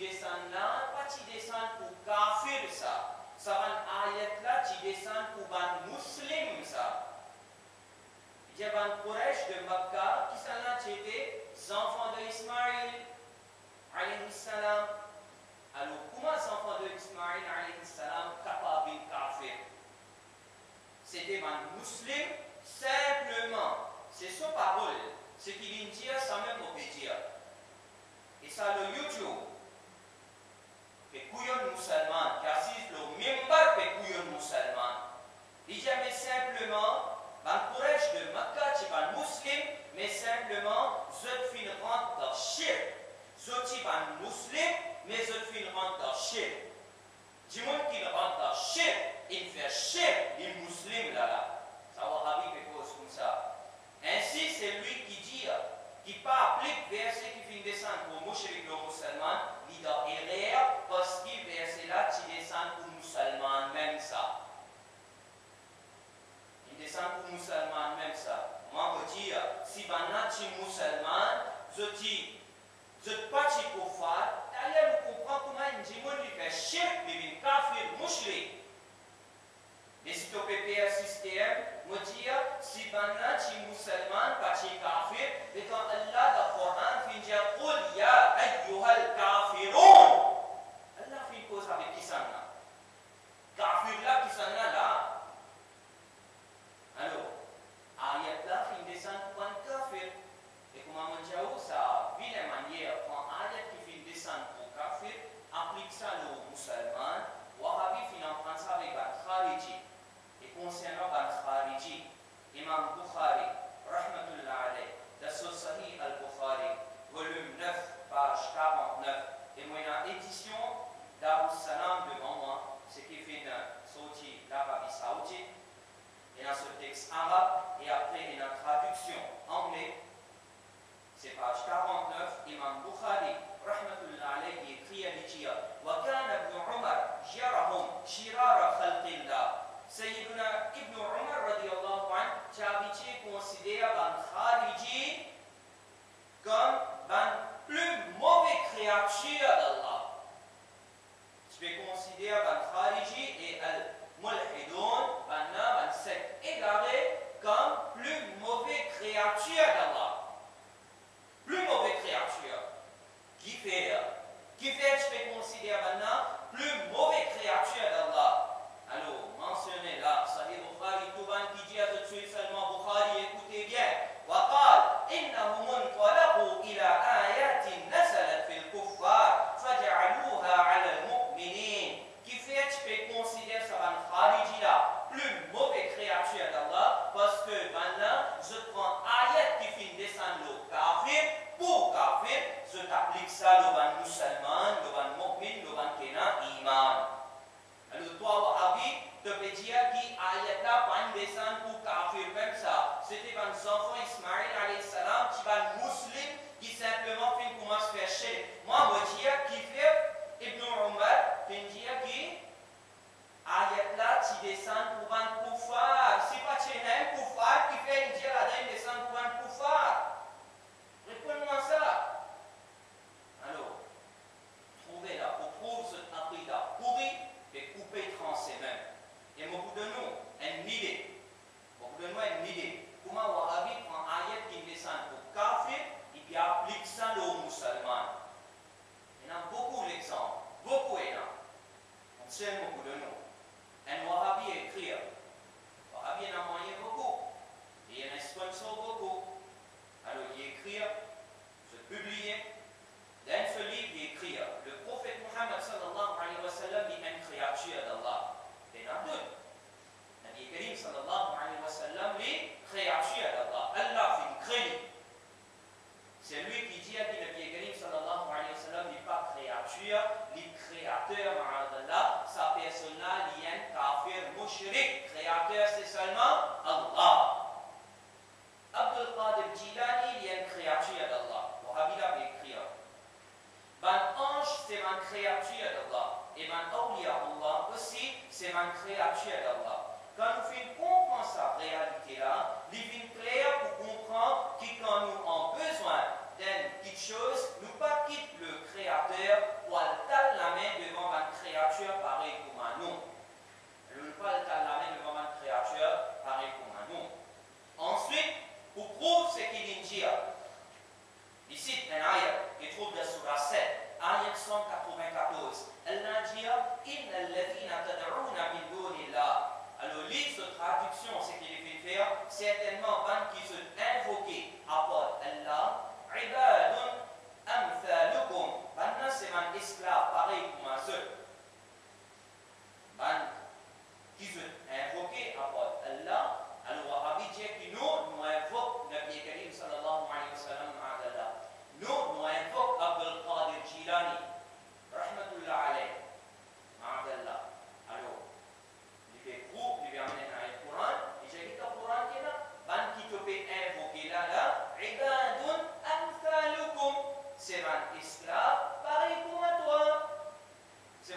descend là, pas qui descend pour kafir ça. Ça va ayat là qui descend pour ban muslim ça. Il y a ban Quraysh de Makkah qui sont là, qui étaient les enfants d'Ismaïl alayhi salam. Alors, comment les enfants d'Ismaïl alayhi salam capables de kafir? C'était ban muslim simplement. C'est sa parole. Ce qu'il vient dire, ça même on peut dire. Et ça le YouTube. Les couillons musulmans qui assistent le mimbar des couillons musulmans. Il dit mais simplement, ban Quraysh de Makkah, c'est ban muslim, mais simplement, zot fin rentre dans shirk. Zot ban muslim, mais zot fin rentre dans shirk. Du monde qui rentre dans shirk, il fait shirk, les musulmans là. Ça va arriver quelque chose comme ça. Ainsi, c'est lui qui dit, qui pas applique verset qui finit descendre pour mushrik le musulman, il doit errer parce qu'il verset là qui descend pour musulman même ça. Il descend pour musulman même ça. Moi, je dis, si maintenant tu es musulman, je dis, je ne pas tu pour faire, d'ailleurs, nous comprenons comment il dit, moi, il fait shirk, il est kafir, mushrik. Mais si tu peux faire un système, je dis, si maintenant tu es musulman, pas tu es kafir, et quand Allah dans le Coran finit dire, Qul ya ayyuhal kafirun. Allah fait une cause avec qui ça là? Kafir là, qui ça là? Alors, ayat là, fin descend pour un kafir. Et comment on dit, ça, vilaine manière, quand ayat qui fin descend pour kafir, applique ça aux musulmans, Wahhabi fin en France avec un khariji. Et concernant al-Khariji, Imam Bukhari, rahmatullah alayh, dans son Sahih al-Bukhari, volume 9, page 49, et moi, dans l'édition d'Arus-Salam devant moi, ce qui fait sorti d'Arabie Saoudite, et dans ce texte arabe, et après, une traduction anglais, c'est page 49, Imam Bukhari, rahmatullah alayh, qui écrit à l'Ijia, wa kana ibn Umar, jirahum, shirara khalqillah. Sayyiduna Ibn Umar radiyallahu anhu, tu as habitué considérer ban Khariji comme ban plus mauvais créature d'Allah. Tu peux considérer ban Khariji et al-Mulhidun, ban secte égaré, comme plus mauvais créature d'Allah. Plus mauvais créature. Qui fait, tu peux considérer ban plus mauvais créature d'Allah. Alors, mentionnez là, Sahih Bukhari, tout le monde qui dit à tout de suite seulement Bukhari, écoutez bien. وقال إنهم انطلقوا إلى آيات نزلت في الكفار فجعلوها على المؤمنين. Qui fait tu peux considérer ça ban Khariji là, plus mauvais créature d'Allah, parce que maintenant, je prends ayat qui finit descendre le kafir, pour kafir, je t'applique ça le ban musulman, le ban mu'min, le ban kena iman. Alors, toi, Wahhabi, tu peux dire qui ayat là, pas descendre pour kafir même ça. C'était un enfant Ismaïl alayhi salam, qui va musulman, qui simplement fait commence à faire shirk. Moi, je dis qui fait Ibn Umar, je dis qui ayat là, qui descend pour un koufar. Si pas tu es un koufar, qui fait une dire là, descend pour un koufar. Réponds-moi ça. Alors, trouvez là, pour prouver cette aqidah pourrie, et couper, trancher même. Et beaucoup de nous, une idée. Beaucoup de nous, une idée. Comment Wahhabi prend ayat qui descend pour kafir et puis applique ça aux musulmans. Il y en a beaucoup d'exemples. Beaucoup il y en a. On sait beaucoup de nous. Un Wahhabi écrit. Wahhabi en a moyen beaucoup. Et il y en a sponsor beaucoup. Alors il écrit, se publier. Dans ce livre, il écrit, le prophète Muhammad sallallahu alayhi wa sallam est une créature d'Allah. Il y en a deux. Nabi Karim sallallahu alayhi wa sallam est créature d'Allah. Allah fait une créée. C'est lui qui dit à Nabi Karim sallallahu alayhi wa sallam n'est pas créature, il est créateur d'Allah. Sa personne là, il est un kafir mushrik. Créateur, c'est seulement Allah. Abdul Qadir Jilani, il est une créature d'Allah. Wahhabi l'a écrit. Ban ange, c'est une créature d'Allah. Et ban awliya Allah aussi, c'est une créature d'Allah. Quand nous faisons comprendre cette réalité-là, il est clair pour comprendre que quand nous avons besoin d'une petite chose, nous pas quitte le Créateur pour tendre la main devant une créature pareille comme à nous. Nous pas tendre la main devant une créature pareille comme à nous. Ensuite, pour prouver ce qu'il dit, ici, un ayat qui trouve dans Surah 7, ayat 194. Allah dit Inna alladhina tad'una min dunillah. Alors, lire cette traduction, ce qu'il fait faire, certainement, quand qui se invoquent à part Allah, ibadun amthalukum. Maintenant, c'est un esclave pareil comme un seul. Qui se invoquent à part Allah. Alors, Rabbi dit que nous invoquons Nabi Karim sallallahu alayhi wa sallam ma'adallah. Nous invoquons Abdul Qadir Jilani, rahmatullah alayhi, ma'adallah. Alors, il fait groupe, il vient amener le Coran, et j'ai dit que le Coran qui est là, ban qui te peut invoquer là, ibadun amthalukum, c'est un esclave pareil comme à toi. C'est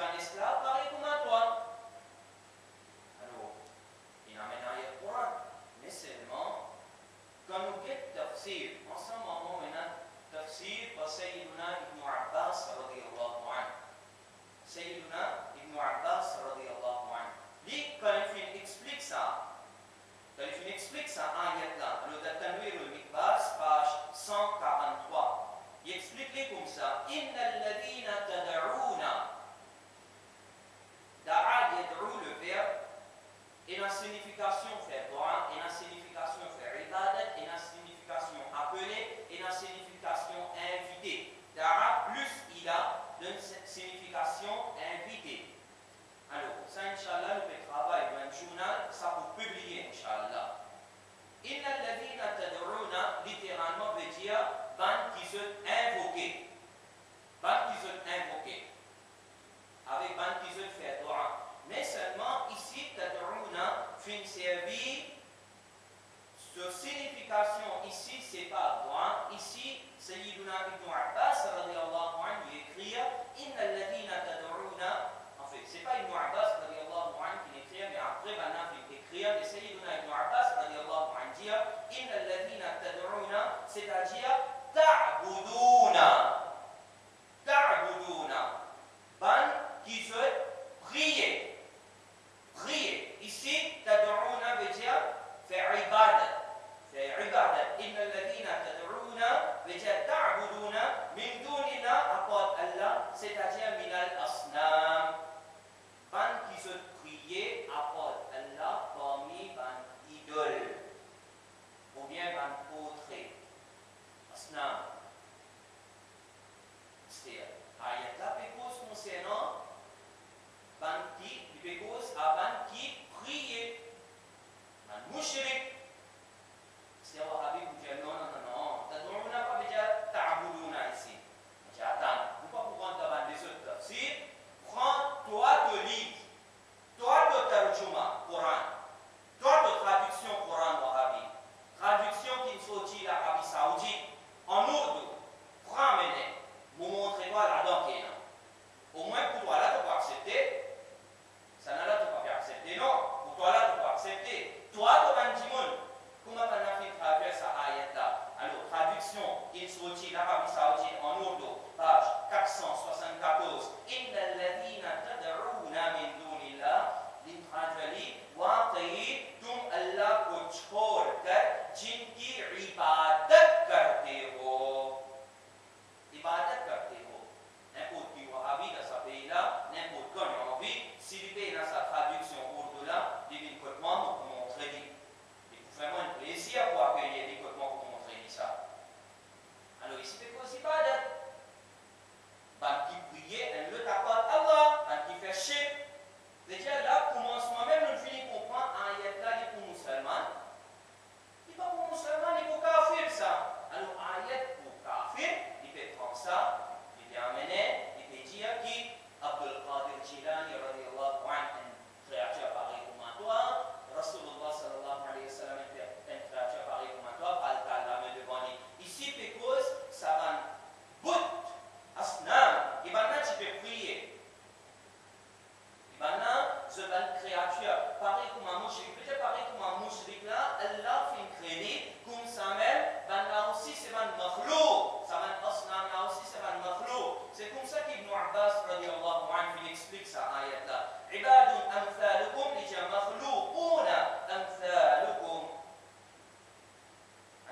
explique ça, ayat là. Ibadun amthalukum, il dit makhlouqouna amthalukum.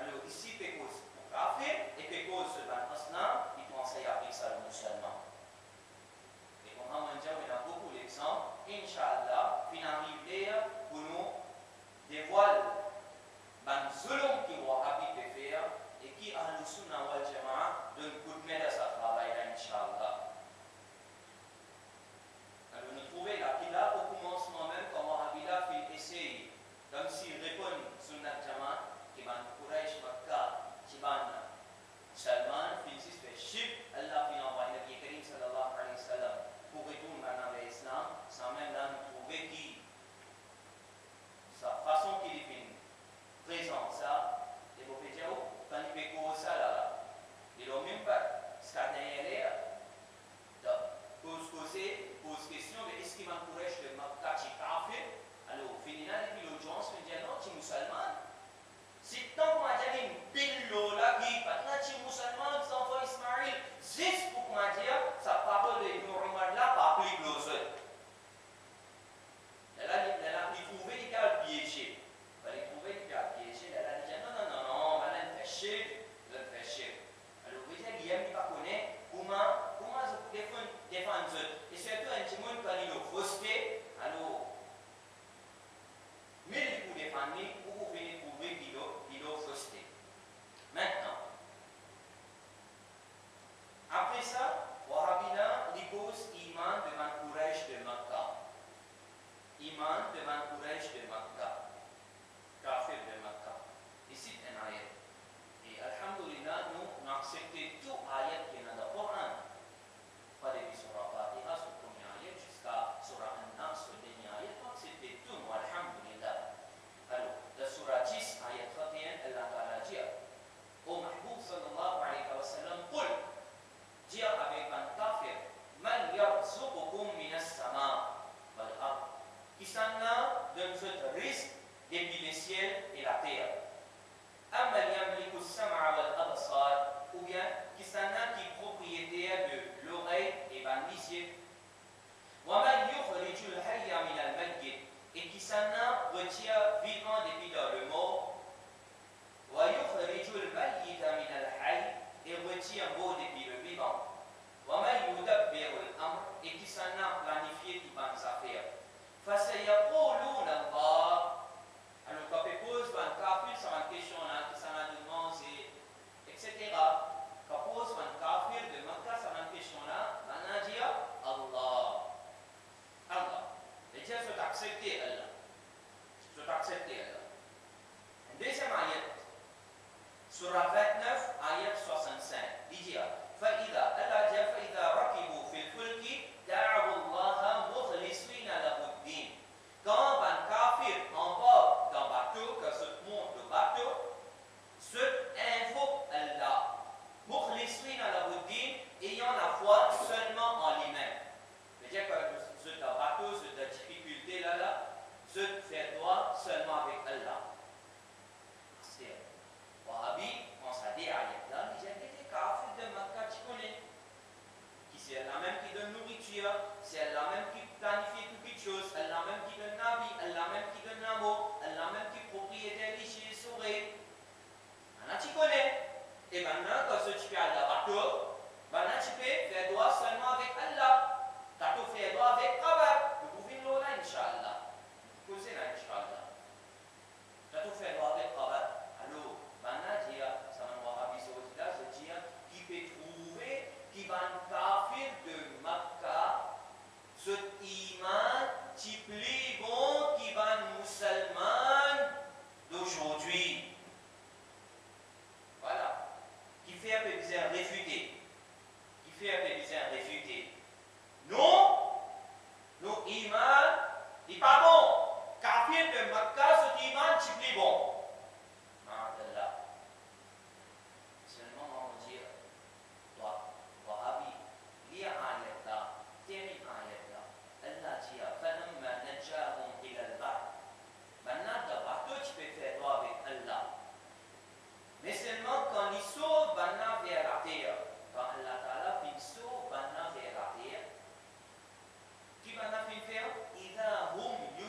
Alors ici, pécose pour kafir et pécose sur ban aslam, il conseille à appliquer ça aux musulmans. Et comme on dit, on a beaucoup d'exemples. Inch'Allah, finaliser pour nous dévoiler ban zulum qui Wahhabi peut faire et qui Ahlus Sunnah wal Jama'a donne coup de main à ce travail-là, Inch'Allah. Alors nous trouvons là qu'il a au commencement même quand Wahhabi a fait essayer, comme s'il répond Sunnah Jama'a, qui ban Quraysh Makkah, qui ban Salman, Francis fait shib, Allah fait envoyer Nabi Karim sallallahu alayhi wa sallam pour retourner dans l'Islam, sans même là nous trouver qui sa façon qu'il est présent ça, et vous pouvez dire, quand il fait quoi ça là, il n'a même pas ce qu'il y a derrière. Pose question, mais est-ce qu'il m'encourage de Makkah qui kafir? Alors, finalement, et puis l'audience me dit non, tu es musulman. Si tant qu'on a dit une pile là, qui maintenant tu es musulman, les enfants Ismaël, juste pour qu'on a dit, sa parole de Ibn Umar là, pas applique l'autre. Elle a trouvé qu'il a piégé. Elle a trouvé qu'il a piégé. Elle a dit non, elle a fait chier. Alors, vous voyez, Guillaume, il ne connaît comment se défendre. Et surtout, un petit monde, quand il est fausseté, alors, mais il peut défendre, vous pouvez trouver qu'il est fausseté. Maintenant, après ça, Wahhabina, il cause iman devant courage de Makkah. Iman devant courage de Makkah. Kafir de Makkah. Ici, un ayat. Et Alhamdulillah, nous acceptons tout ayat qui est dans le Coran. Pas depuis Surah Fatiha, sur le premier ayat, jusqu'à Surah An-Nas, sur le dernier ayat, nous acceptons tout, nous, Alhamdulillah. Alors, la Surah 10, ayat 31, Allah Ta'ala dit, Ô Mahboub sallallahu alayhi wa sallam, qul, dis avec un kafir, man yarzuqukum minas sama wal ard. Qui s'en a donne ce risque depuis le ciel et la terre. Amma yamliku as-sam'a wal absar, ou bien qui s'en a qui est propriétaire de l'oreille et ban lisier. Wa man yukhrijul hayya min al-mayyit, et qui s'en a retire vivant depuis dans le mort. Wa yukhrijul mayyita min al-hayy, et retire mort depuis le vivant. Wa man yudabbiru al-amr, et qui s'en a planifié toutes les affaires. فسيقولون الله. Alors quand on pose un kafir sur une question là, qui s'en a demandé, etc. Quand on pose un kafir de Makkah sur une question là, on a dit Allah. Allah. Et Dieu faut accepter Allah. Faut accepter Allah. Deuxième ayat, surah 29, ayat 65. Il dit فإذا Allah dit فإذا ركبوا في الفلك دعوا الله مخلصين له الدين. Quand un kafir embarque dans le bateau, que se monte le bateau, se invoque Allah. Mukhlisina lahu ad-din, ayant la foi seulement en lui-même. C'est-à-dire que ce bateau, cette difficulté là, se fait droit seulement avec Allah. C'est Wahhabi, on s'est dit ayat là, il dit que les kafirs de Makkah, tu connais. C'est elle même qui donne nourriture, c'est elle même qui planifie toutes les choses, elle même qui donne la vie, elle même qui donne l'amour, elle même qui est propriétaire des chiens sourés. Maintenant tu connais. Et maintenant, quand tu fais Allah bateau, maintenant tu peux faire droit seulement avec Allah. Tu as tout fait droit avec Kaaba. Vous pouvez le là, Inch'Allah. Vous pouvez là, Inch'Allah. Tu as tout fait droit avec Kaaba. Alors, maintenant, ça m'a Wahhabi là, je dis, qui peut trouver, qui va un kafir de Makkah, ce iman, qui plus bon, qui va un musulman d'aujourd'hui. Voilà. Qui fait un peu bizarre, réfuter.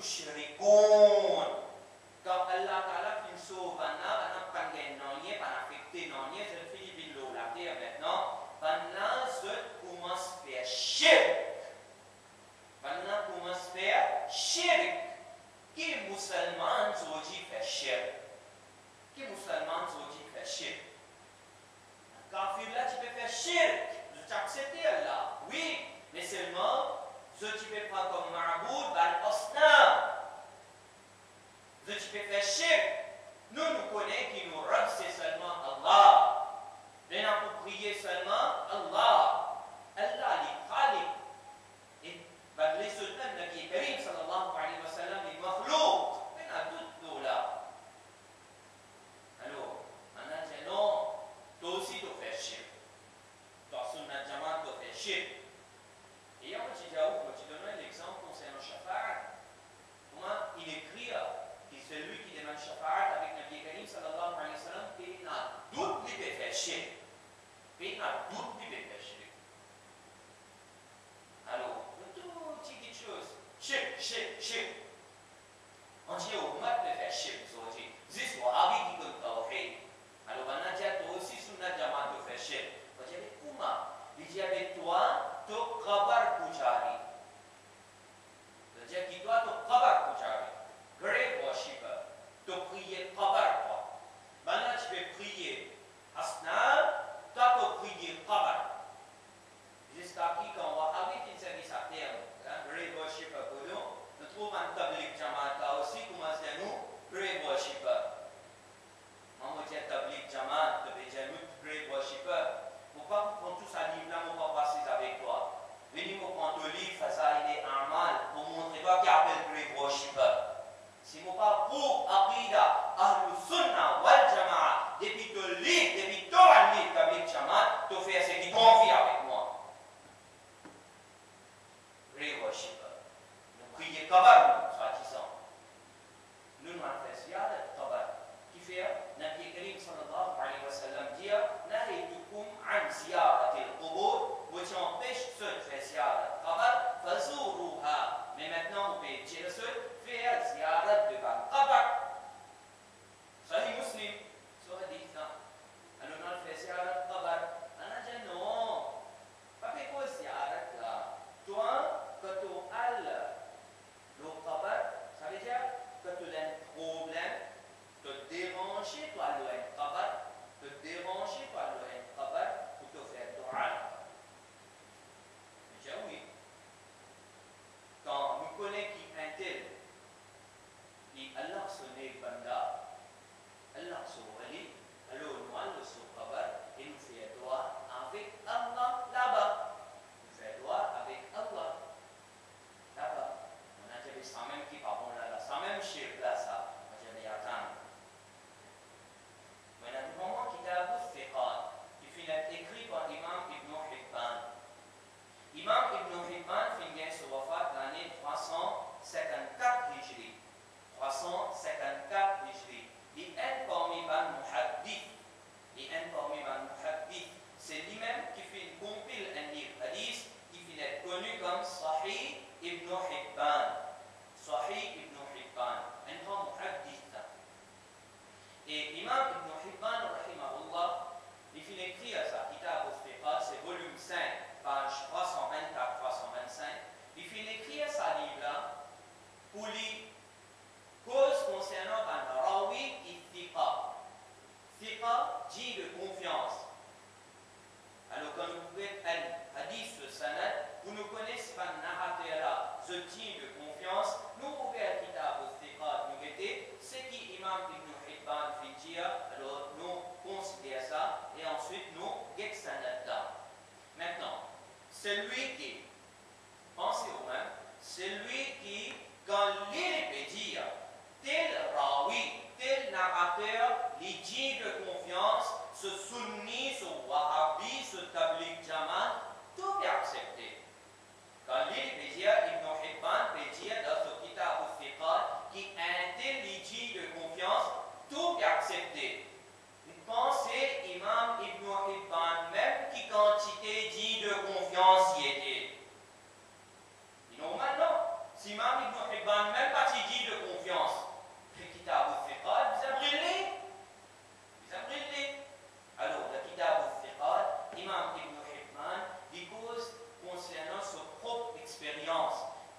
يشركون. Quand Allah Ta'ala fin sauve Vanna pangen nonye, pan affecté nonye, je finis bin la terre maintenant. Vanna se commence à faire shirk. Vanna commence à faire shirk. Qui musulman zoji fait shirk? Qui musulman zoji fait shirk? Kafir là, tu peux faire shirk. Je t'accepte Allah. Oui, mais seulement, ce tu peux prendre comme marabout, bal osnam. Ce tu peux faire shirk. Nous connaissons qui nous rend, c'est seulement Allah. Maintenant, pour prier seulement Allah. Allah, les khaliq. Et les sultans de Nabi Karim, sallallahu alayhi wa sallam, les makhlouq. Maintenant, tout là. Alors, on a dit non, toi aussi tu fais shirk. Toi, sunnat jamaat, tu fais shirk. Et on dit, tu donnes l'exemple concernant Shafa'at. Comment il écrit que celui qui demande Shafa'at avec Nabi Karim, sallallahu alayhi wa sallam, il n'a doute qu'il peut faire shirk. Il n'a doute qu'il peut faire shirk. Alors, tout petite chose, shirk, shirk, shirk. On dit, au mat de faire shirk, so on dit, this wahabi qui compte tawhid. Alors, on a dit, toi aussi, sunnat jamaat, tu fais shirk. On dit, comment? Il dit, avec toi, tu qabar pujari. C'est-à-dire que toi, tu qabar pujari. Grave worshipper. Tu pries qabar quoi. Maintenant, tu peux prier asnam, toi, tu pries qabar. Jusqu'à qui, quand wahabi, qui service à terme, grave worshipper pour nous trouvons un tablik jamaat là aussi, comment c'est nous, grave worshipper. Maman dit tablik jamaat, tu veux dire nous, grave worshipper. Pourquoi vous prenez tous un livre là, on va passer avec toi. Venez me prendre le livre, ça il est amal, pour montrer toi qui appelle grave worshipper. Si vous pas pour Aqida, Ahlus Sunnah, Wal Jama'a, depuis le livre, depuis tout le livre, tablik jamaat, tu fais ce qui confie avec moi. Grave worshipper. Nous prions kabar, soi-disant. Nous nous faisons ziyarat kabar. Qui fait, Nabi Karim sallallahu alayhi wa sallam dit, Nahaytukum an ziyarat al-qubur, vous t'empêchez ceux de faire ziyarat kabar, fazuruha. Mais maintenant, vous pouvez dire ceux, faire ziyarat de kabar. Sahih Muslim, sur hadith là. Alors, on fait ziyarat kabar. On a dit non. Pas fait quoi ziyarat là. Toi, quand tu as le kabar, ça veut dire que tu as un problème, te déranger, toi, le kabar, te déranger, toi, le kabar, pour te faire dua. Je dis oui. Quand nous connaissons qui un tel,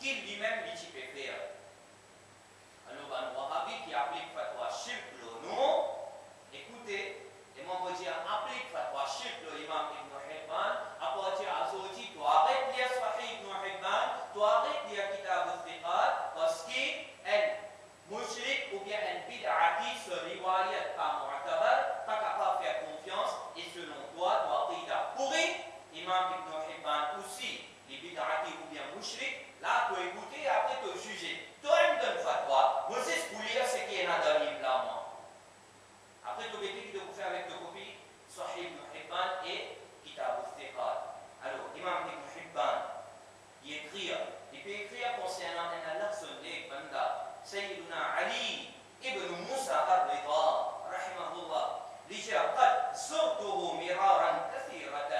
qu'il lui-même dit peut faire. Alors, un Wahhabi qui applique fatwa shirk le nom, écoutez, et moi je dis applique fatwa shirk le imam Ibn Hibban, après à Zoti, tu arrêtes lire Sahih Ibn Hibban, tu arrêtes lire Kitab al-Thiqat, parce qu'elle mushrik ou bien un bid'ati se riwayat pas mu'tabar, pas capable de faire confiance, et selon toi, aqida pourri, imam Ibn Hibban aussi, les bid'ati ou bien mushrik, là tu écouter et après tu juger. Toi, il me donne fatwa, moi c'est ce pour lire ce qui est dans le livre là, moi. Après, tu veux que vous faites avec deux copies, Sahih Ibn Hibban et Kitab al-Thiqat. Alors, imam Ibn Hibban, il peut écrire concernant un Allah sonné, Sayyiduna Ali ibn Musa al-Rida, rahimahullah, لجا قد زرته مرارا كثيرة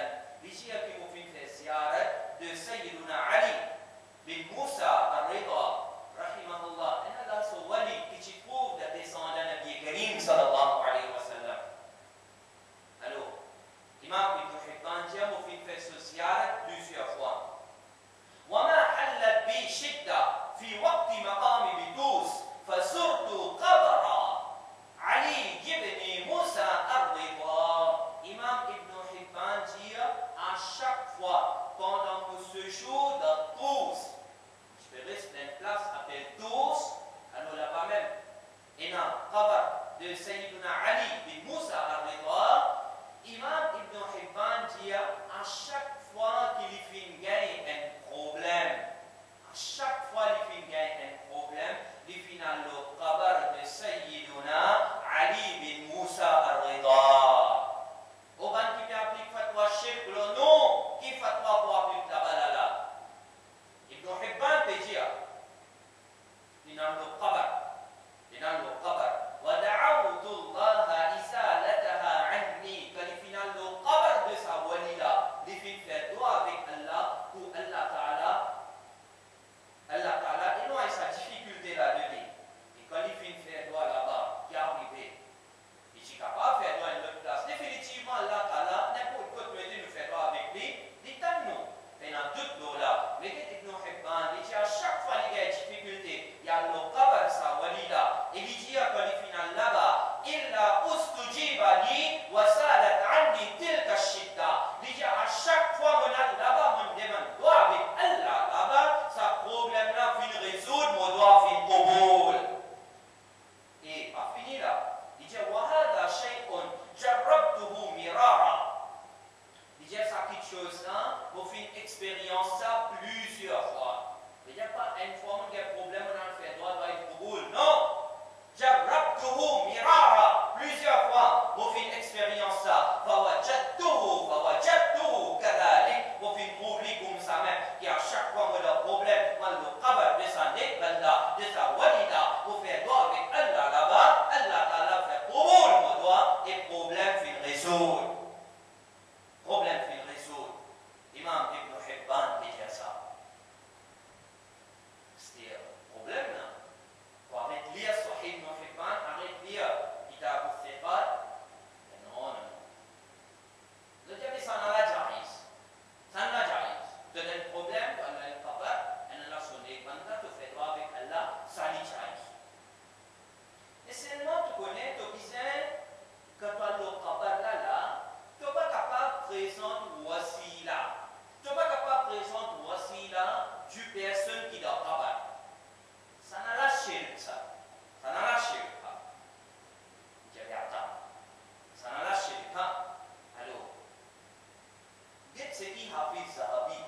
لجا في مفين في زيارة de سيدنا علي بن موسى الرضا رحمه الله ان الله سوالي qui trouve la descendant Nabi Karim sallallahu alayhi wa sallam. Alors, Imam Ibn Hibban dit مفين في زيارة plusieurs fois. وما حلت بي شدة في وقت مقام بدوس فزرت قبر علي بن موسى الرضا. Imam Ibn Hibban dit à chaque fois pendant mon séjour dans Tous, je vais rester dans une place appelée Tous, alors là-bas même, il y a un qabar de Sayyiduna Ali bin Musa al-Rida. Imam Ibn Hibban dit à chaque fois qu'il fait gagner un problème, à chaque fois qu'il fait gagner un problème, il fait le qabar de Sayyiduna Ali bin Musa al-Rida. Au ban qui applique fatwa shirk le nom, qui fatwa pour appliquer la balala. Ibn Hibban peut dire, il a le qabar. ودعوت الله إزالتها عني كالفين القبر de sa walida لفين fait droit avec Allah pour Allah Ta'ala il a sa difficulté là-dedans et quand il fait droit là-bas qui est arrivé il est capable de faire droit à une autre place définitivement Allah Ta'ala n'importe quoi peut nous faire droit avec lui dit-nous il y a d'autres lots là mais Ibn Hibban il dit à chaque fois qu'il y a une difficulté il y a le qabar sa walida et il dit quand il finit là-bas إلا أستجيب لي وسالت عني تلك الشدة. Il dit à chaque fois que je là-bas, je me demande, doit avec Allah là-bas, ce problème-là fin résoudre, mon doit fin قبول. Et pas fini là. Il dit وهذا شيء جربته مرارا. Il dit ça quelque chose là, pour fin expérience ça plusieurs fois. Il dit pas une fois on a un problème, on a fait doit être قبول. Non. جربته مرارا plusieurs fois وفي expérience فوجدته كذلك وفي قولكم سامع qui à chaque fois on a un problème on le qabar de sa nébala de sa walida on fait doigt avec Allah là-bas Allah Ta'ala fait قبول mon doigt et problème fin résoudre Imam Ibn Hibban dit ça c'est un problème là. Arrête de lire Sahih Ibn Hibban, arrête de lire Kitab al-Thiqat. Non. Le diable, ça n'a pas jaïs. Ça n'a pas jaïs. Tu as un problème, tu as un qabar, et Allah sonne, quand tu fais droit avec Allah, ça n'a jaïs. Et seulement tu connais, tu disais, quand tu as le qabar là, tu n'es pas capable de présenter wasila. Tu n'es pas capable de présenter wasila du personne qui doit qabar. Ça n'a lâché ça. Ça n'a lâché pas. J'avais attends. Ça n'a lâché pas. Alors, dès ce qui Hafiz Zahabi,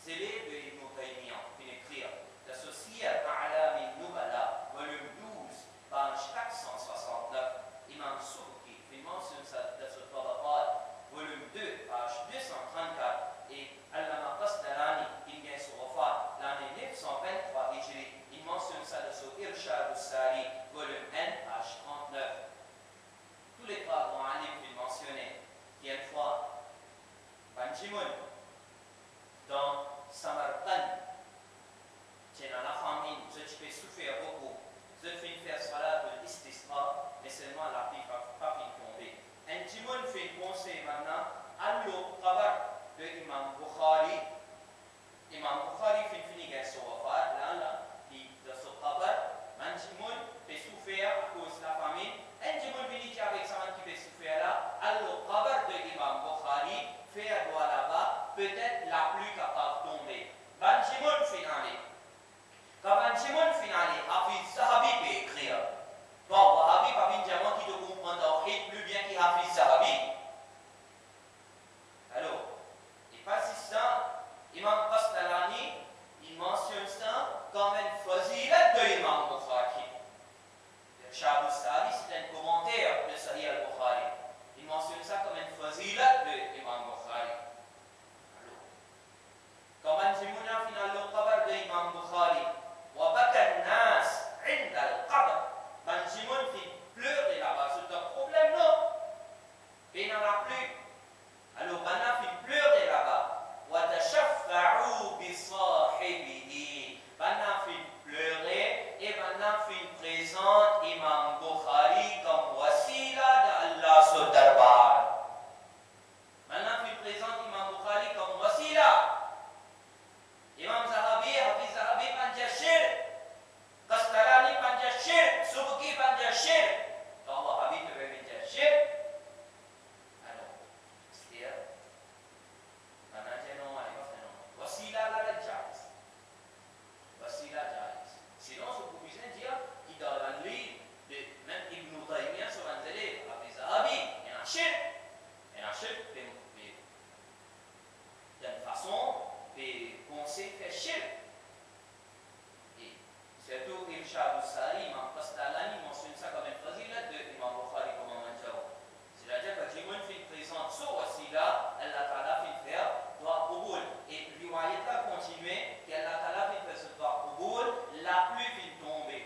c'est les de Ibn Taymiyyah qui écrire la Société A'lam Nubala, volume 12, page 469, Imam Subki, qui mentionne ça dans ce Tabaqat, volume 2, page 234, et Allama Qasdalani, qui vient sur Wafat, l'année 923 Hijri. Il mentionne ça dans son Irshad al-Sari, volume 1, page 39. Tous les trois grands alim qu'il mentionnait, qui une fois, Banjimoun, dans Samarkand, c'est dans la famine, je peux souffrir beaucoup. Je fais faire salat de l'istisqa, mais seulement la fille pas fin tomber. Un Jimoun fait un conseil maintenant, allo qabar de Imam Bukhari. Imam Bukhari fait finir son wafat, là, comme une fazilat de l'imam Bukhari. Irshad al-Sari, c'est un commentaire de Sahih al-Bukhari. Il mentionne ça comme une fazilat de l'imam Bukhari. كمان جمعنا في القبر بإمام بخاري وبكى الناس عند القبر. Ben Jimon fait pleurer là-bas. C'est un problème, non? Il n'en a plus. Alors, ben a fait pleurer là-bas. وتشفعوا بصاحبه. Ben a fait pleurer et ben a fait présente Imam Bukhari comme wasila d'Allah sur darbar. Ben a fait présente Imam Bukhari comme wasila. Imam Zahabi, Hafiz Zahabi panja syirk, Qastalani panja syirk, Subki panja syirk. Allah Habib panja syirk. Alors, c'est-à-dire, mana jeno ay mafano. Wasila la jaiz. Wasila jaiz. Sinon, ce que vous dire qu'il dans le livre de même Ibn Taymiyyah sur Anzali, Hafiz Zahabi, il y a un syirk. Il y a un syirk d'une façon penser faire shirk. Et surtout Irshad al-Sari, Imam Qastalani mentionne ça comme une fazilat de Imam Bukhari comme un manjao. C'est-à-dire que Jimon fait présente sur wasila, Allah Ta'ala fait faire doit Quboul. Et riwayat a continué qu'Allah Ta'ala fait faire ce doit Quboul, la pluie fait tomber.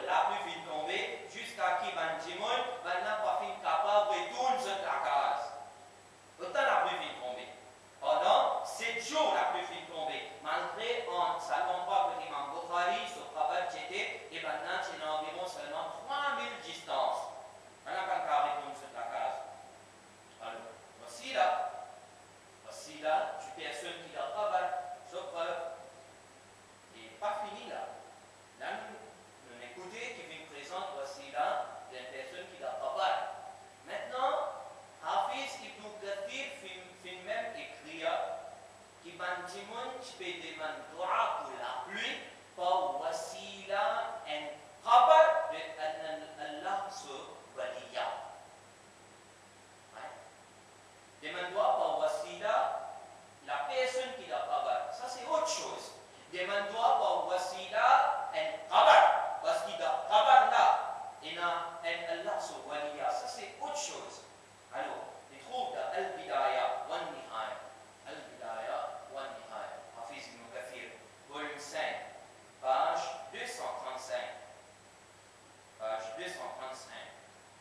La pluie fait tomber jusqu'à qui ben Jimon n'a pas fait capable de tourner cette case. Autant la pluie fait tomber. Pendant 7 jours, la pluie fait tomber. Malgré on ne savons pas que l'imam Bukhari, sur Kabar Tchété, et maintenant c'est environ seulement 3000 distances. Maintenant, quand on répond sur la case. Alors, voici là, tu personne qui a Kabar, sauf et pas fini là. Là, nous écoutons qui vient présente, voici là, d'une personne qui a Kabar. Maintenant, Hafiz Ibn Kathir fait même écrire qui ban Jimon peut demander dua pour la pluie par wasila en khabar de Allah sur waliya. Demande dua par wasila la personne qui a khabar. Ça c'est autre chose. Demande dua par wasila en khabar. Parce qu'il a khabar là. Et en Allah sur waliya. Ça c'est autre chose. Alors, il trouve dans Al-Bidaya wa Nihaya. Al-Bidaya wa Nihaya. Hafiz Ibn Kathir, volume 5, page 235. Page 235.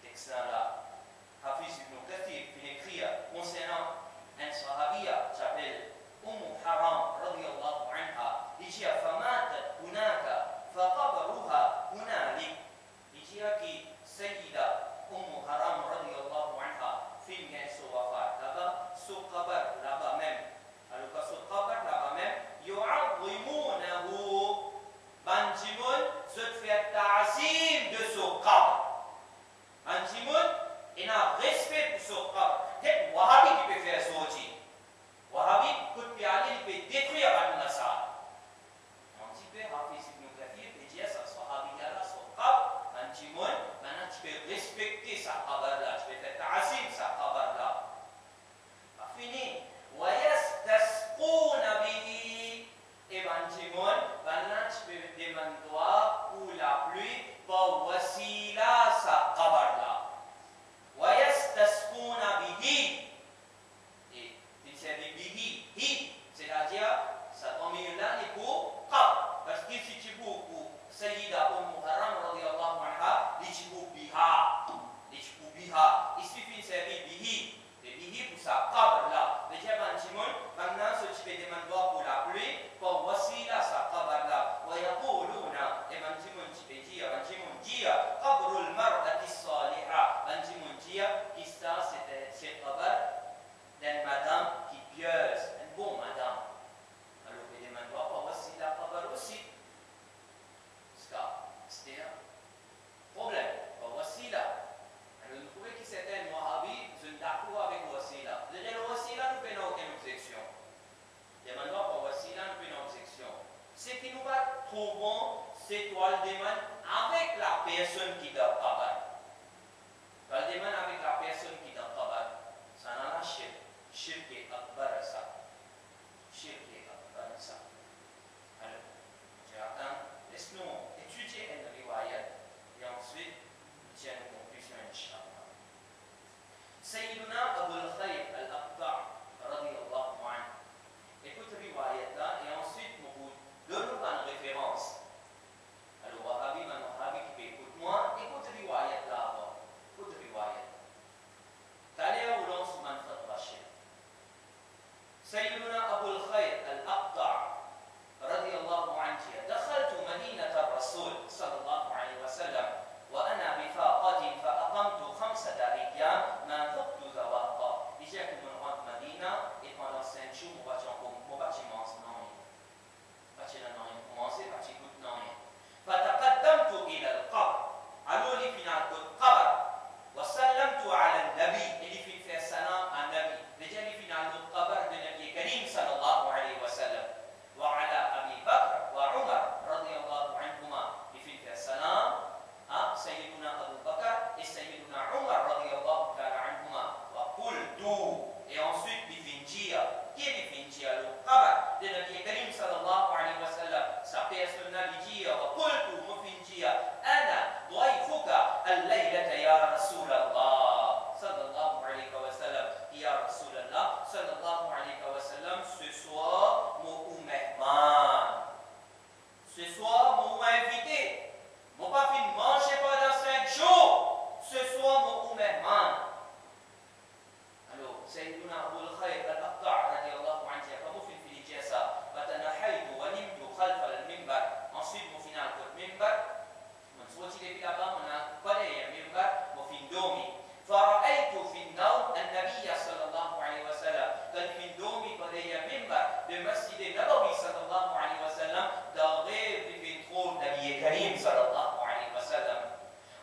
Texte là. Hafiz Ibn Kathir fait écrire concernant un sahabiya qui s'appelle Haram radiyallahu anha. Il dit فماتت هناك فقبرها هنالك. Il dit que Sayyida Haram radiyallahu anha film son wafat là-bas, son qabar là-bas même. Alors que son qabar là-bas même, yu'azzimunahu. Ban Jimon se fait ta'zim de son qabar. Ban Jimon, il a respect pour son qabar. C'est Wahhabi qui peut faire ça aussi. Wahhabi peut aller, il peut détruire Ban Nasar. Un petit peu Hafiz Ibn Kathir peut dire ça, Wahhabi là, son qabar, Ban Jimon, maintenant tu peux respecter sa qabar là, tu peux faire ta'zim sa qabar là. Pas fini. وَيَسْتَسْقُونَ بِهِ. Et ben Jimon, maintenant tu peux demander pour la pluie pour wasila sa qabar là. وَيَسْتَسْقُونَ بِهِ. Et il s'agit bihi, hi, c'est-à-dire ça tombe là et pour qabar. Parce que si tu veux pour Sayyida Haram radiyallahu anha, il tu veux biha. Biha. Il suffit de servir bihi. Le bihi pour sa qabar là. Le diable Jimon, maintenant ce tu peux demander pour la pluie pour wasila sa qabar là. ويقولون Ibn Jimon tu peux dire, Ibn Jimon dit قبر المرأة الصالحة. Ibn Jimon dit que ça c'est qabar d'une madame qui pieuse, une bonne madame. Alors il demande pour wasila qabar aussi. C'est un problème. Pour wasila. Alors, vous trouvez que certains Wahhabis sont d'accord avec Wasila. Le Wasila, nous n'avons aucune objection. Demandons pour Wasila, nous n'avons aucune objection. Ce qui nous va trouvons, c'est toi le demande avec la personne qui dort Kabar. Tu le demande avec la personne qui dort Kabar. Ça n'en a shirk. Shirk est akbar ça. Shirk est akbar ça. Alors, j'attends. Ce soir, m'ont invité. M'ont pas fait manger pendant 5 jours. Ce soir, m'ont mehman. Alors, Sayyiduna Abu al-Khayr al-Aqta' radiallahu anhu, comme il fait dire ça, Fatanahaytu wa nimtu khalfa al-mimbar. Ensuite, mon final côté mimbar. Mon sorti depuis là-bas, mon a collé un mimbar, mon fin domi. فرأيت في النوم النبي صلى الله عليه وسلم قال في النوم قد يمنبر بمسجد النبوي صلى الله عليه وسلم داغير بفنخور نبي كريم صلى الله عليه وسلم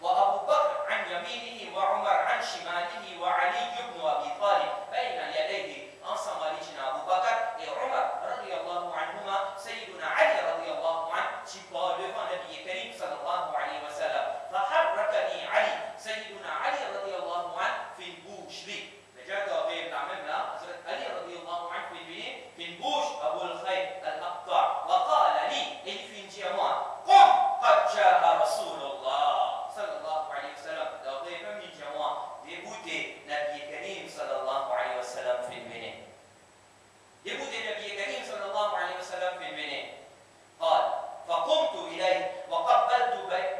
وأبو بكر عن يمينه وعمر عن شماله وعلي بن أبي طالب بين يديه أنصم لجنا أبو بكر وعمر رضي الله عنهما سيدنا علي رضي الله عنه شبه devant نبي كريم صلى الله عليه وسلم فحركني علي سيدنا علي رضي الله عنه في البوش لي فجاء غير تعملنا حضرت علي رضي الله عنه في البوش أبو الخير الأقطع وقال لي إن في الجماعة قم قد جاء رسول الله صلى الله عليه وسلم غير من الجماعة ديبوتي نبي كريم صلى الله عليه وسلم في المنى ديبوتي نبي كريم صلى الله عليه وسلم في المنى قال فقمت إليه وقبلت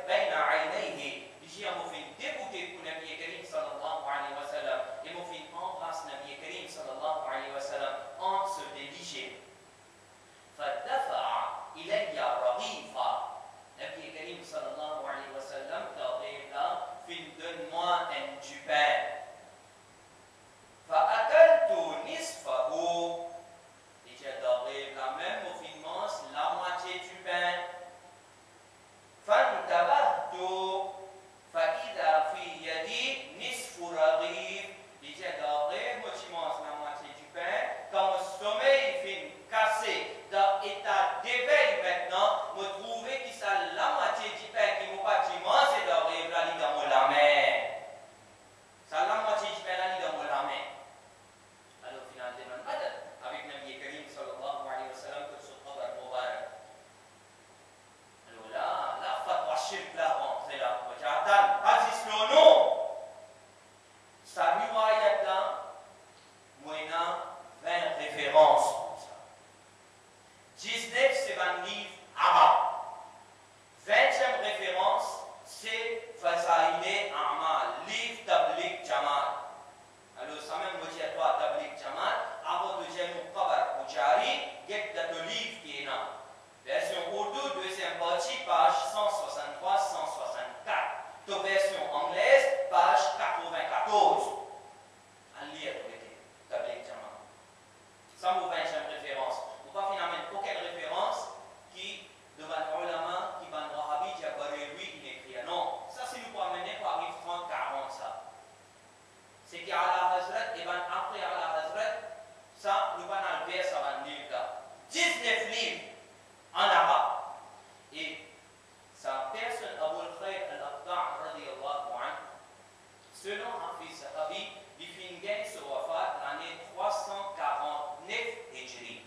بين عينيه بجيامو في ديبوتي نبي كريم صلى الله عليه وسلم et في embrasse نبي كريم صلى الله عليه وسلم en se dirigeant فدفع إلي رغيفا نبي كريم صلى الله عليه وسلم تغيب في donne-moi un du pain فأكلت نصفه déjà تغيب même au finement la moitié du pain فانتبهت فإذا في يدي نصف رغيف déjà تغيب motivement la moitié du pain quand mon sommeil fin cassé dans état d'éveil maintenant me trouver que ça la moitié du pain qui m'a pas mangé d'arriver là dans la main ça la moitié du pain là dans la main alors finalement man badal avec Nabi Karim sallallahu alayhi wa sallam que ce khabar mubarak alors là la fatwa shirk là rentré là wajatan aziz le nom sa riwayat là moyennant 20 références pour ça 19 c'est un livre arabe 20e référence c'est Fazaïne Amal livre Tabligh Jamal alors ça même me dit à toi Tabligh Jamal avant de dire mon Qabar Ujari get dans le livre qui est là version Urdu deuxième partie page 163-164 to version anglaise page 94 à lire Tabligh Jamal ça me 20e référence on va finalement aucune référence qui devant l'ulama qui van Wahhabi qui a barré lui il écrit non ça c'est nous pas mener par arrive 30 40 ça c'est qui ala Hazrat et van après ala Hazrat ça nous va dans le vers ça va livre là 19 livres en arabe et sa personne Abu al-Khayr al-Aqta' radiyallahu anhu selon Hafiz Zahabi il finit sur wafat l'année 349 Hijri.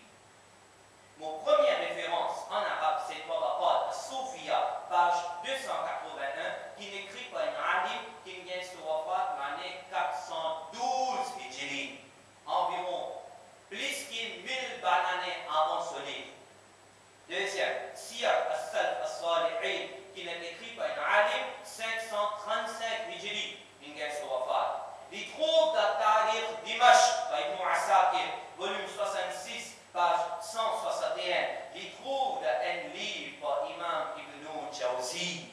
Mon première référence en arabe c'est Tabaqat Soufia, page 281, qui n'écrit pas un alim qui vient sur wafat l'année 412 Hijri, environ plus qu'une 1000 années avant ce livre. Deuxième, Siyar as-Salaf as-Salihin, qui n'est écrit pas un alim 535 Hijri, qui vient sur wafat. Il trouve dans Tarikh Dimashq par Ibn Asakir, volume 66, page 161. Il trouve dans un livre par Imam Ibn Jawzi,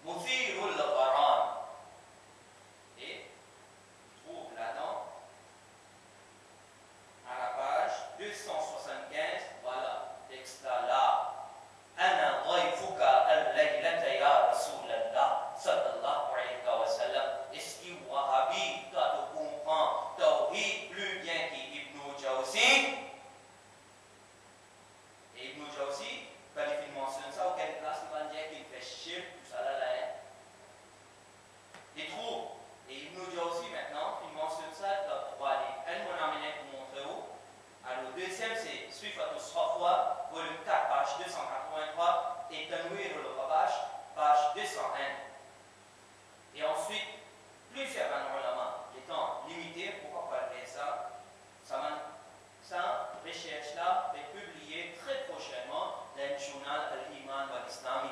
Muthirul Gharam. Et il trouve là-dedans, à la page 275, voilà, texte là. Ana ضيفك الذي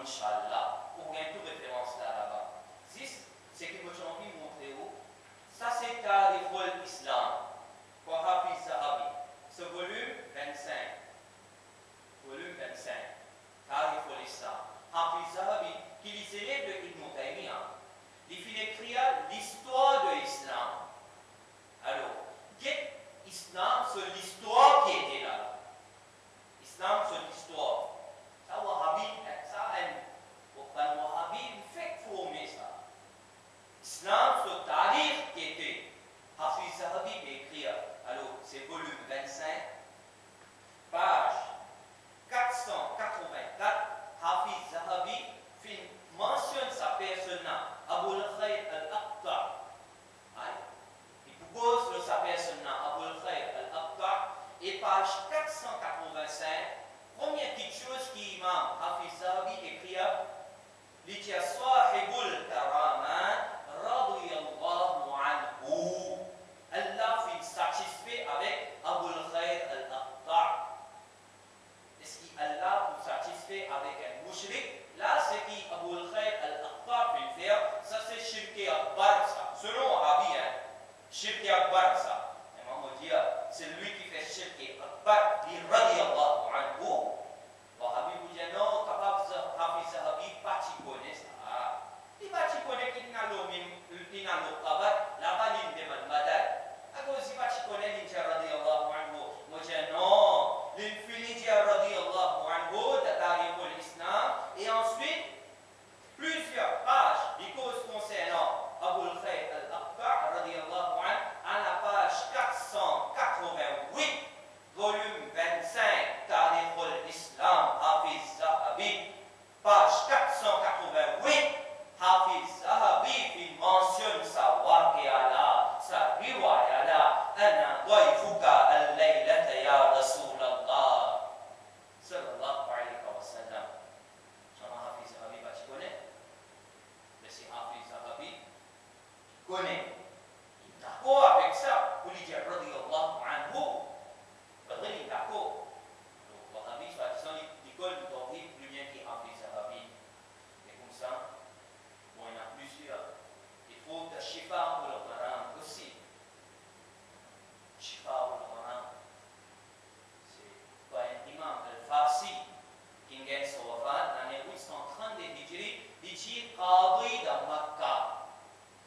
Inch'Allah, pour bien toute référence là-bas. 6, c'est que j'ai envie de montrer où. Ça, c'est Tarikhul Islam, pour Hafiz Zahabi. Ce volume 25. Volume 25. Tarikhul Islam. Hafiz Zahabi, qui est élève de Ibn Taymiyyah, il finit écrire l'histoire de l'islam. Alors, qu'est l'islam sur l'histoire qui était là? Islam sur l'histoire. Ça, Wahhabi, ça, un Wahhabi, il fait former ça. Islam sur Tarikh qui était. Hafiz Zahabi écrire. Alors, c'est volume 25, page 484. Hafiz Zahabi mentionne sa personne, Abul Khair al-Aqta. Il propose de sa personne, Abul Khair al-Aqta, et page 485, première petite chose qu'Imam Hafiz Zahabi écrit, il dit Sahibul Karamat radiyallahu anhu. Allah fut satisfait avec Abul Khair al-Aqta. Est-ce qu'Allah fut satisfait avec un mushrik? Là, c'est qui Abul Khair al-Aqta fait faire, ça c'est Shirki Akbar, ça. Selon Wahhabi, Shirki Akbar, ça. Et moi, on dit, c'est lui qui fait Shirki Akbar, il radiyallahu anhu. Wahhabi vous dit, non, capable Hafiz Zahabi, pas tu connais ça. Il va tu connais qu'il n'a le kabar, là-bas, il demande madad. À cause, il va tu connais, il dit radiyallahu anhu. Moi, je dis, non, il finit dit radiyallahu anhu, de Tarikhul Islam. Et ensuite, plusieurs pages des causes concernant Abul Khair al-Aqta, radiyallahu anhu, à la page 488, volume 25, Tarikhul Islam, Hafiz Zahabi, page 488, Hafiz Zahabi, il mentionne sa waqi'ala, sa riwayala, ana dayfuka al-laylata ya Rasulallah, sallallahu alayhi wa sallam. Hafiz Zahabi, tu connais? Mais si Hafiz Zahabi connaît, il est d'accord avec ça, pour lui dire radiyallahu anhu, il est d'accord. Donc, Wahhabi, soit-disant, l'école du Tawhid plus bien que Hafiz Zahabi. Et comme ça, bon, il y en a plusieurs. Il faut de Shifa pour le Quran aussi. Shifa pour le Quran. C'est pas un imam al-Farsi qui gagne son wafat dans les 830 de Hijri, il dit Qadi de Makkah.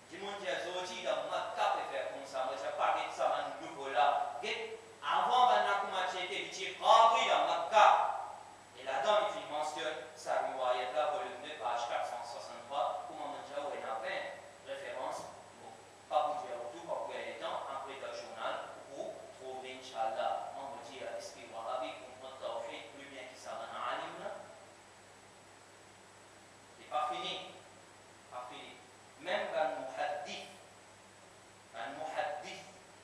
Du monde qui a sorti de Makkah peut faire comme ça. Moi, je parle de ça en nouveau là. Avant, il dit Qadi de Makkah. Et là-dedans, il mentionne sa riwayat là, volume 2, page 463, pour Maman Jaou et Navin, référence, pas pour dire tout, pas pour gagner le temps, après le journal, pour trouver, Inch'Allah, on va dire, est-ce que Wahhabi comprend le tawhid plus bien qu'il s'en a alim là? C'est pas fini. Pas fini. Même un muhaddith,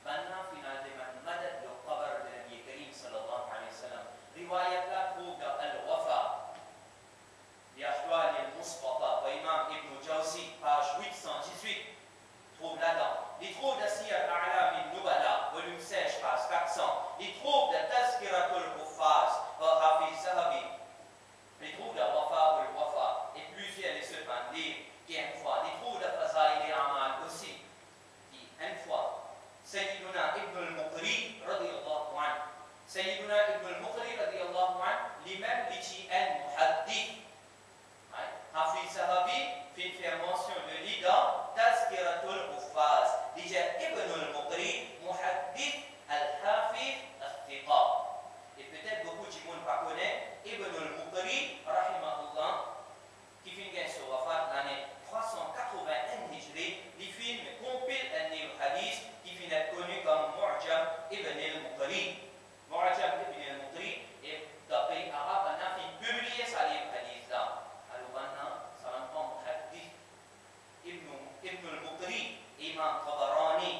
maintenant, final de madad le qabar de Nabi Karim sallallahu alayhi wa sallam. Riwayat là trouve dans Al-Wafa, l'Ahwal al-Mustafa, par Imam Ibn Jawzi, page 818, trouve là-dedans. Il trouve dans Siyar A'lam al-Nubala, volume 16, page 400. Il trouve dans Tazkiratul Huffaz, par Hafiz Zahabi. Il trouve dans Wafa al-Wafa, et plusieurs de ceux qui une fois. Il trouve dans Fazaïl al-Amal aussi, qui une fois. Sayyiduna Ibn al-Muqri, radiyallahu anhu. Sayyiduna Ibn al-Muqri, radiyallahu anhu, lui-même dit un muhaddith. Hafiz Zahabi fait faire mention de lui dans Tazkiratul Huffaz. Il dit Ibn al-Muqri, muhaddith al-Hafiz al-Thiqa. Et peut-être beaucoup de gens ne connaissent Ibn al-Muqri, rahimahullah, qui finit sur wafat l'année 381 Hijri, il film compile un hadith qui finit connu comme Mu'jam Ibn al-Muqri. Mu'jam Ibn al-Muqri est dans le pays arabe, on a fait publier sa livre hadith là. Alors maintenant, ça va prendre hadith Ibn al-Muqri, Imam Tabarani,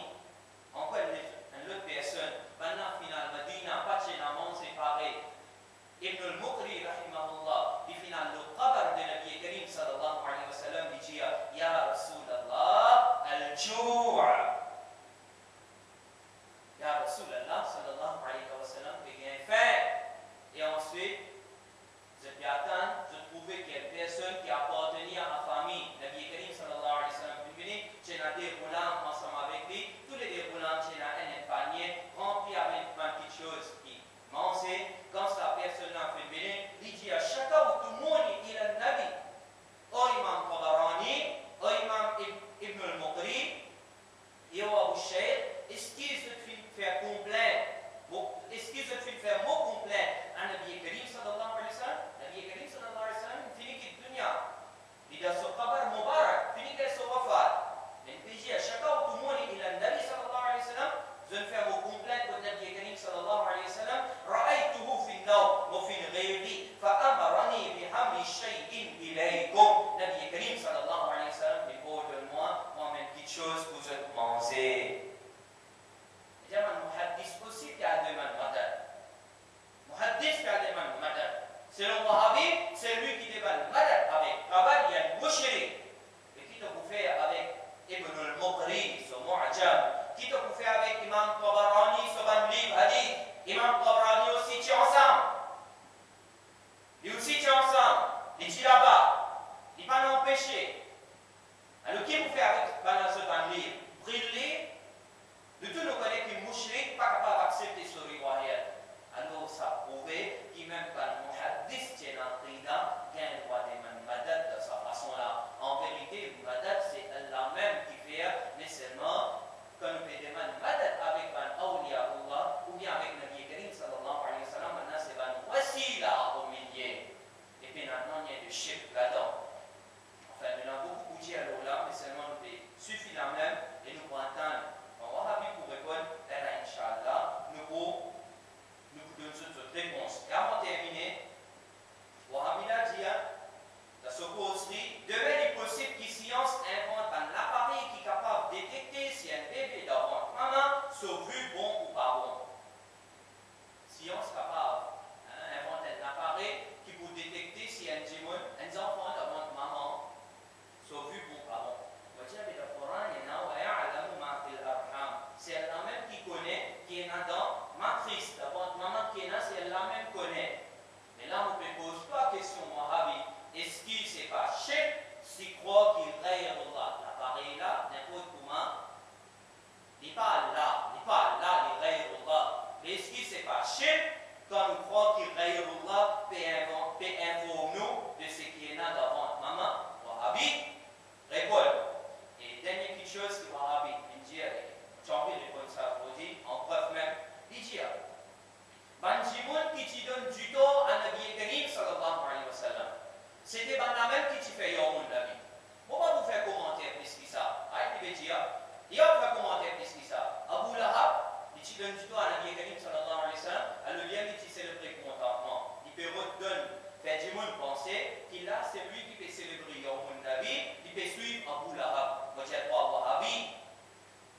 pensait qu'il a celui qui peut célébrer Yawmun Nabi, il peut suivre Abu Lahab. Moi j'ai trois Wahhabi.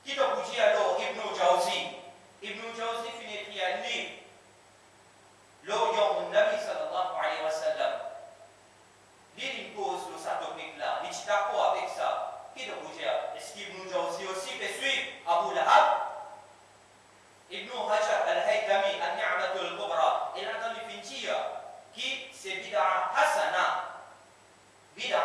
Qui te vous dit alors Ibn Jawzi? Ibn Jawzi finit écrit un livre. Lors Yawmun Nabi sallallahu alayhi wa sallam. Il impose ce topic-là. Il est d'accord avec ça. Qui te vous dit? Est-ce qu'Ibn Jawzi aussi peut suivre Abu Lahab? Ibn Hajar al-Haytami, al-Ni'matul Kubra, il a dans le Fintiya qui c'est bid'a hasana. Bid'a